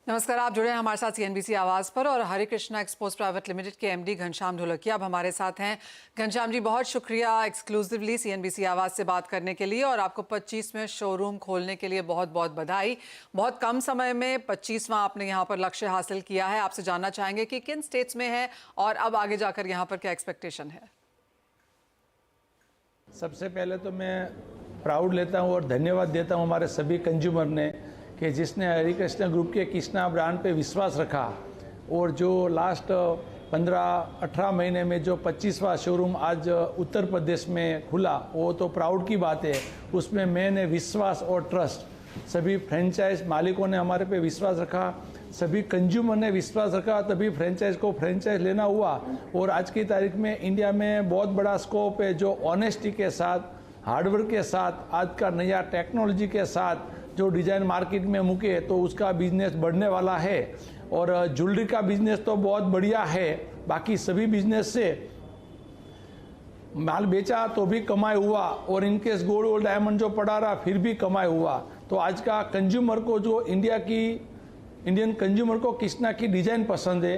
नमस्कार, आप जुड़े हैं हमारे साथ सीएनबीसी आवाज पर और हरे कृष्णा एक्सपोर्ट्स प्राइवेट लिमिटेड के एमडी घनश्याम ढोलकिया अब हमारे साथ हैं। घनश्याम जी, बहुत शुक्रिया एक्सक्लूसिवली सीएनबीसी आवाज से बात करने के लिए और आपको 25 में शोरूम खोलने के लिए बहुत बहुत बधाई। बहुत कम समय में 25वां आपने यहाँ पर लक्ष्य हासिल किया है। आपसे जानना चाहेंगे कि किन स्टेट्स में है और अब आगे जाकर यहाँ पर क्या एक्सपेक्टेशन है। सबसे पहले तो मैं प्राउड लेता हूँ और धन्यवाद देता हूँ हमारे सभी कंज्यूमर ने कि जिसने हरे कृष्णा ग्रुप के कृष्णा ब्रांड पे विश्वास रखा और जो लास्ट 15-18 महीने में जो 25वां शोरूम आज उत्तर प्रदेश में खुला, वो तो प्राउड की बात है। उसमें मैंने विश्वास और ट्रस्ट, सभी फ्रेंचाइज मालिकों ने हमारे पे विश्वास रखा, सभी कंज्यूमर ने विश्वास रखा, तभी फ्रेंचाइज को फ्रेंचाइज लेना हुआ। और आज की तारीख में इंडिया में बहुत बड़ा स्कोप है जो ऑनेस्टी के साथ, हार्डवर्क के साथ, आज का नया टेक्नोलॉजी के साथ जो डिज़ाइन मार्केट में मुके तो उसका बिजनेस बढ़ने वाला है। और ज्वेलरी का बिजनेस तो बहुत बढ़िया है, बाकी सभी बिजनेस से माल बेचा तो भी कमाई हुआ और इनकेस गोल्ड और डायमंड जो पड़ा रहा फिर भी कमाई हुआ। तो आज का कंज्यूमर को जो इंडियन कंज्यूमर को कृष्णा की डिज़ाइन पसंद है,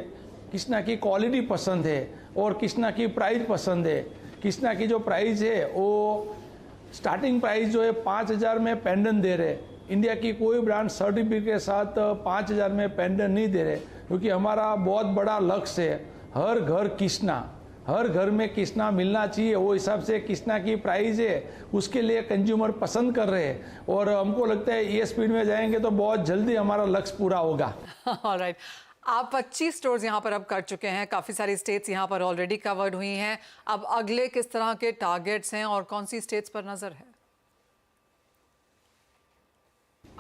कृष्णा की क्वालिटी पसंद है और कृष्णा की प्राइस पसंद है। कृष्णा की जो प्राइस है वो स्टार्टिंग प्राइस जो है 5,000 में पेंडेंट दे रहे। इंडिया की कोई ब्रांड सर्टिफिकेट के साथ 5,000 में पेंडेंट नहीं दे रहे, क्योंकि हमारा बहुत बड़ा लक्ष्य है हर घर कृष्णा, हर घर में कृष्णा मिलना चाहिए। वो हिसाब से कृष्णा की प्राइस है, उसके लिए कंज्यूमर पसंद कर रहे हैं और हमको लगता है ये स्पीड में जाएंगे तो बहुत जल्दी हमारा लक्ष्य पूरा होगा। ऑलराइट, आप 25 स्टोर्स यहाँ पर अब कर चुके हैं, काफ़ी सारी स्टेट्स यहाँ पर ऑलरेडी कवर्ड हुई हैं। अब अगले किस तरह के टारगेट्स हैं और कौन सी स्टेट्स पर नज़र है?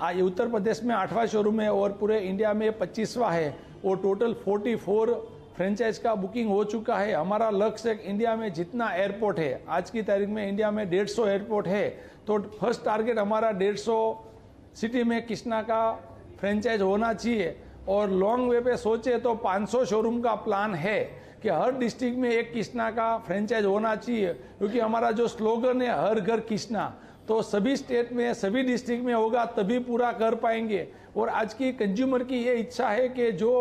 आज उत्तर प्रदेश में 8वां शोरूम है और पूरे इंडिया में 25वां है और टोटल 44 फ्रेंचाइज का बुकिंग हो चुका है। हमारा लक्ष्य इंडिया में जितना एयरपोर्ट है, आज की तारीख में इंडिया में 150 एयरपोर्ट है, तो फर्स्ट टारगेट हमारा 150 सिटी में कृष्णा का फ्रेंचाइज होना चाहिए। और लॉन्ग वे पे सोचे तो 500 शोरूम का प्लान है कि हर डिस्ट्रिक्ट में एक कृष्णा का फ्रेंचाइज होना चाहिए, क्योंकि हमारा जो स्लोगन है हर घर कृष्णा, तो सभी स्टेट में सभी डिस्ट्रिक्ट में होगा तभी पूरा कर पाएंगे। और आज की कंज्यूमर की ये इच्छा है कि जो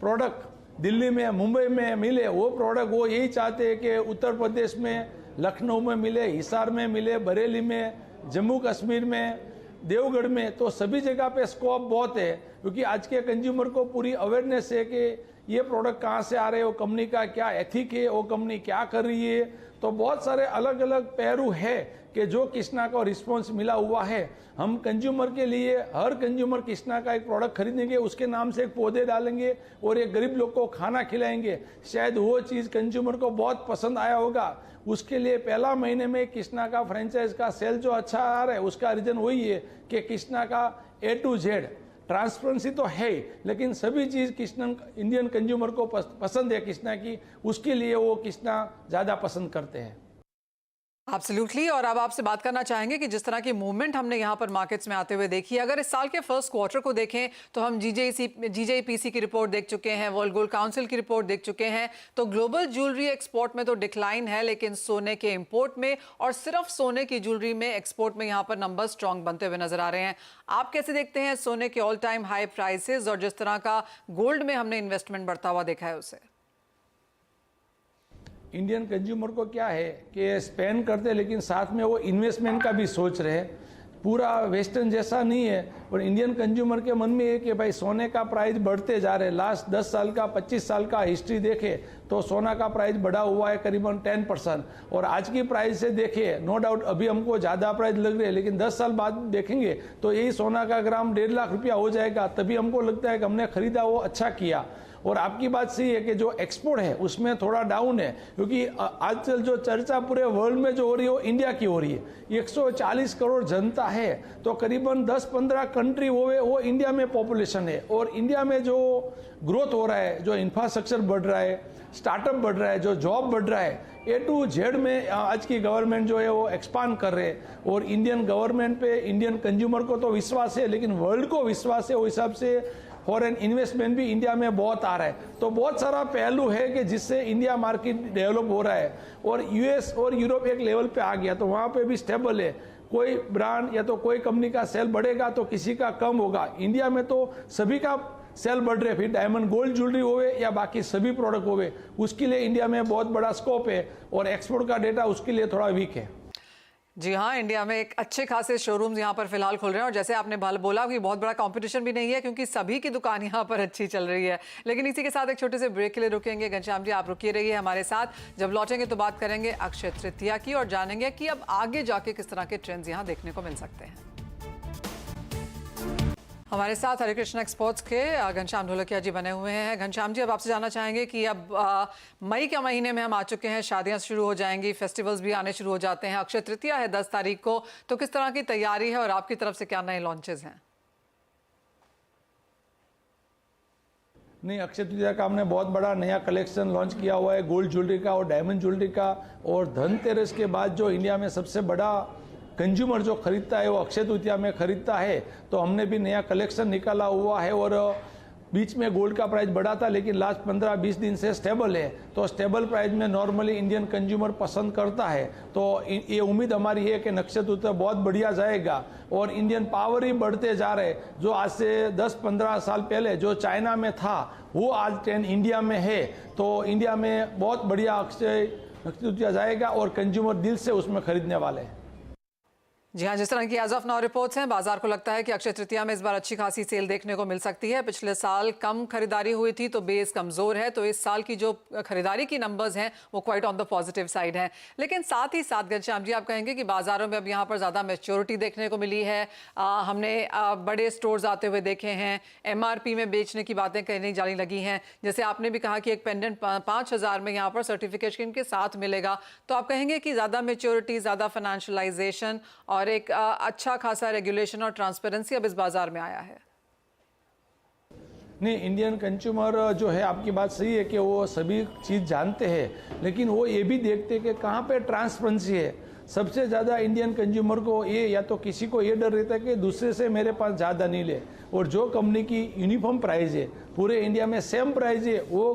प्रोडक्ट दिल्ली में मुंबई में मिले वो प्रोडक्ट वो यही चाहते हैं कि उत्तर प्रदेश में लखनऊ में मिले, हिसार में मिले, बरेली में, जम्मू कश्मीर में, देवगढ़ में। तो सभी जगह पे स्कोप बहुत है, क्योंकि आज के कंज्यूमर को पूरी अवेयरनेस है कि ये प्रोडक्ट कहाँ से आ रहे हैं, वो कंपनी का क्या एथिक है, वो कंपनी क्या कर रही है। तो बहुत सारे अलग अलग पहलू है कि जो कृष्णा को रिस्पॉन्स मिला हुआ है। हम कंज्यूमर के लिए हर कंज्यूमर कृष्णा का एक प्रोडक्ट खरीदेंगे, उसके नाम से एक पौधे डालेंगे और एक गरीब लोग को खाना खिलाएंगे। शायद वो चीज़ कंज्यूमर को बहुत पसंद आया होगा। उसके लिए पहला महीने में कृष्णा का फ्रेंचाइज का सेल जो अच्छा आ रहा है उसका रीजन वही है कि कृष्णा का A to Z ट्रांसपेरेंसी तो है, लेकिन सभी चीज़ कृष्णा इंडियन कंज्यूमर को पसंद है कृष्णा की, उसके लिए वो कृष्णा ज़्यादा पसंद करते हैं। एब्सोल्युटली। और अब आपसे बात करना चाहेंगे कि जिस तरह की मूवमेंट हमने यहाँ पर मार्केट्स में आते हुए देखी, अगर इस साल के फर्स्ट क्वार्टर को देखें तो हम GJPC की रिपोर्ट देख चुके हैं, वर्ल्ड गोल्ड काउंसिल की रिपोर्ट देख चुके हैं। तो ग्लोबल ज्वेलरी एक्सपोर्ट में तो डिक्लाइन है, लेकिन सोने के इंपोर्ट में और सिर्फ सोने की ज्वेलरी में एक्सपोर्ट में यहाँ पर नंबर स्ट्रॉन्ग बनते हुए नजर आ रहे हैं। आप कैसे देखते हैं सोने के ऑल टाइम हाई प्राइसेस और जिस तरह का गोल्ड में हमने इन्वेस्टमेंट बढ़ता हुआ देखा है उसे? इंडियन कंज्यूमर को क्या है कि स्पेंड करते हैं लेकिन साथ में वो इन्वेस्टमेंट का भी सोच रहे हैं। पूरा वेस्टर्न जैसा नहीं है, और इंडियन कंज्यूमर के मन में है कि भाई सोने का प्राइस बढ़ते जा रहे हैं। लास्ट 10 साल का 25 साल का हिस्ट्री देखे तो सोना का प्राइस बढ़ा हुआ है करीबन 10%। और आज की प्राइस से देखे, नो डाउट अभी हमको ज़्यादा प्राइस लग रही है, लेकिन 10 साल बाद देखेंगे तो यही सोना का ग्राम 1.5 लाख रुपया हो जाएगा। तभी हमको लगता है कि हमने खरीदा वो अच्छा किया। और आपकी बात सही है कि जो एक्सपोर्ट है उसमें थोड़ा डाउन है, क्योंकि आजकल जो चर्चा पूरे वर्ल्ड में जो हो रही है वो इंडिया की हो रही है। 140 करोड़ जनता है, तो करीबन 10-15 कंट्री वो इंडिया में पॉपुलेशन है। और इंडिया में जो ग्रोथ हो रहा है, जो इंफ्रास्ट्रक्चर बढ़ रहा है, स्टार्टअप बढ़ रहा है, जो जॉब बढ़ रहा है, A to Z में आज की गवर्नमेंट जो है वो एक्सपांड कर रहे हैं। और इंडियन गवर्नमेंट पे इंडियन कंज्यूमर को तो विश्वास है, लेकिन वर्ल्ड को विश्वास है। उस हिसाब से फॉरेन इन्वेस्टमेंट भी इंडिया में बहुत आ रहा है। तो बहुत सारा पहलू है कि जिससे इंडिया मार्केट डेवलप हो रहा है। और US और यूरोप एक लेवल पे आ गया तो वहाँ पे भी स्टेबल है। कोई ब्रांड या तो कोई कंपनी का सेल बढ़ेगा तो किसी का कम होगा। इंडिया में तो सभी का सेल बढ़ रहे, फिर डायमंड गोल्ड ज्वेलरी होवे या बाकी सभी प्रोडक्ट होवे, उसके लिए इंडिया में बहुत बड़ा स्कोप है और एक्सपोर्ट का डेटा उसके लिए थोड़ा वीक है। जी हाँ, इंडिया में एक अच्छे खासे शोरूम्स यहाँ पर फिलहाल खुल रहे हैं और जैसे आपने बोला कि बहुत बड़ा कंपटीशन भी नहीं है क्योंकि सभी की दुकान यहाँ पर अच्छी चल रही है। लेकिन इसी के साथ एक छोटे से ब्रेक के लिए रुकेंगे। घनश्याम जी आप रुकिए रहिए हमारे साथ। जब लौटेंगे तो बात करेंगे अक्षय तृतीया की और जानेंगे कि अब आगे जाके किस तरह के ट्रेंड्स यहाँ देखने को मिल सकते हैं। हमारे साथ हरे कृष्ण एक्सपोर्ट्स के घनश्याम ढोलकिया जी बने हुए हैं। घनश्याम जी अब आपसे जानना चाहेंगे कि अब मई के महीने में हम आ चुके हैं, शादियां शुरू हो जाएंगी, फेस्टिवल्स भी आने शुरू हो जाते हैं, अक्षय तृतीया है 10 तारीख को, तो किस तरह की तैयारी है और आपकी तरफ से क्या नए लॉन्चेस हैं? नहीं, अक्षय तृतीया का हमने बहुत बड़ा नया कलेक्शन लॉन्च किया हुआ है, गोल्ड ज्वेलरी का और डायमंड ज्वेलरी का। और धनतेरस के बाद जो इंडिया में सबसे बड़ा कंज्यूमर जो खरीदता है वो अक्षय तृतीया में खरीदता है, तो हमने भी नया कलेक्शन निकाला हुआ है। और बीच में गोल्ड का प्राइस बढ़ा था लेकिन लास्ट 15-20 दिन से स्टेबल है, तो स्टेबल प्राइस में नॉर्मली इंडियन कंज्यूमर पसंद करता है। तो ये उम्मीद हमारी है कि अक्षय तृतीया बहुत बढ़िया जाएगा और इंडियन पावर ही बढ़ते जा रहे। जो आज से 10-15 साल पहले जो चाइना में था वो आज ट्रेंड इंडिया में है, तो इंडिया में बहुत बढ़िया अक्षय तृतीया जाएगा और कंज्यूमर दिल से उसमें खरीदने वाले हैं। जी हाँ, जिस तरह की एज ऑफ नाउ रिपोर्ट्स हैं, बाजार को लगता है कि अक्षय तृतीया में इस बार अच्छी खासी सेल देखने को मिल सकती है। पिछले साल कम खरीदारी हुई थी तो बेस कमजोर है, तो इस साल की जो खरीदारी की नंबर्स हैं वो quite on the positive side हैं। लेकिन साथ ही साथ घनश्याम जी आप कहेंगे कि बाजारों में अब यहाँ पर ज़्यादा मैच्योरिटी देखने को मिली है। हमने बड़े स्टोर्स आते हुए देखे हैं, MRP में बेचने की बातें कहने जाने लगी हैं। जैसे आपने भी कहा कि एक पेंडेंट 5,000 में यहाँ पर सर्टिफिकेशन के साथ मिलेगा, तो आप कहेंगे कि ज़्यादा मैच्योरिटी, ज़्यादा फाइनेंशियलाइजेशन और एक अच्छा खासा रेगुलेशन और ट्रांसपेरेंसी अब इस बाजार में आया है। नहीं, इंडियन कंज्यूमर जो है, आपकी बात सही है कि वो सभी चीज़ जानते हैं, लेकिन वो ये भी देखते हैं कि कहाँ पे ट्रांसपेरेंसी है। सबसे ज़्यादा इंडियन कंज्यूमर को ये या तो किसी को ये डर रहता है कि दूसरे से मेरे पास ज़्यादा नहीं ले, और जो कंपनी की यूनिफॉर्म प्राइस है, पूरे इंडिया में सेम प्राइस है, वो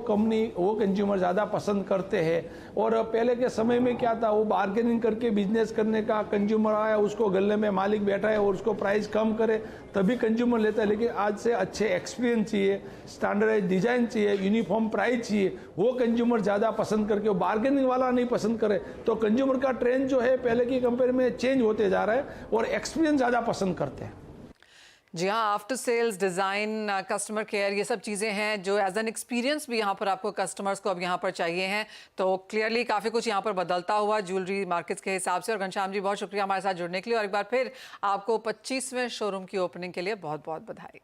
कंज्यूमर ज़्यादा पसंद करते हैं। और पहले के समय में क्या था, वो बार्गेनिंग करके बिजनेस करने का कंज्यूमर आया, उसको गले में मालिक बैठा है और उसको प्राइस कम करे तभी कंज्यूमर लेता है। लेकिन आज से अच्छे एक्सपीरियंस चाहिए, स्टैंडर्डाइज डिजाइन चाहिए, यूनिफॉर्म प्राइस चाहिए, वो कंज्यूमर ज़्यादा पसंद करके, वो बार्गेनिंग वाला नहीं पसंद करे। तो कंज्यूमर का ट्रेंड जो है पहले की कंपेयर में चेंज होते जा रहा है और एक्सपीरियंस ज़्यादा पसंद करते हैं। जी हाँ, after sales, design, customer care, ये सब चीज़ें हैं जो एज एन एक्सपीरियंस भी यहाँ पर आपको कस्टमर्स को अब यहाँ पर चाहिए हैं। तो क्लियरली काफ़ी कुछ यहाँ पर बदलता हुआ ज्वेलरी मार्केट्स के हिसाब से। और घनश्याम जी बहुत शुक्रिया हमारे साथ जुड़ने के लिए और एक बार फिर आपको 25वें शोरूम की ओपनिंग के लिए बहुत बहुत बधाई।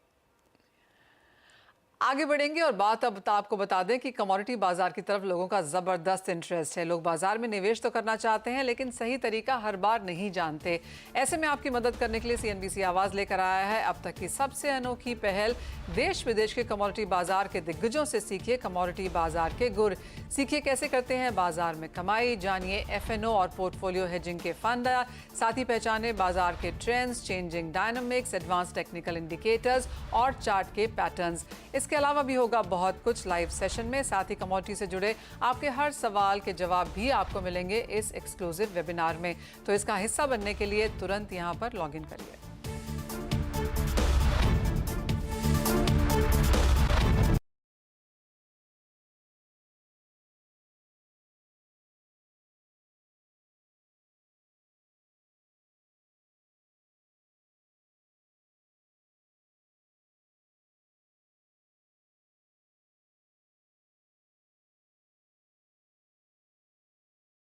आगे बढ़ेंगे और बात अब आपको बता दें कि कमोडिटी बाजार की तरफ लोगों का ज़बरदस्त इंटरेस्ट है। लोग बाजार में निवेश तो करना चाहते हैं लेकिन सही तरीका हर बार नहीं जानते। ऐसे में आपकी मदद करने के लिए CNBC आवाज़ लेकर आया है अब तक की सबसे अनोखी पहल। देश विदेश के कमोडिटी बाजार के दिग्गजों से सीखिए कमोडिटी बाजार के गुर। सीखिए कैसे करते हैं बाजार में कमाई। जानिए FNO और पोर्टफोलियो हेजिंग के फंड। साथ ही पहचाने बाजार के trends, changing dynamics, advance technical indicators और चार्ट के पैटर्न्स। इसके अलावा भी होगा बहुत कुछ लाइव सेशन में। साथ ही कमोडिटी से जुड़े आपके हर सवाल के जवाब भी आपको मिलेंगे इस एक्सक्लूसिव वेबिनार में। तो इसका हिस्सा बनने के लिए तुरंत यहां पर लॉगिन करिए।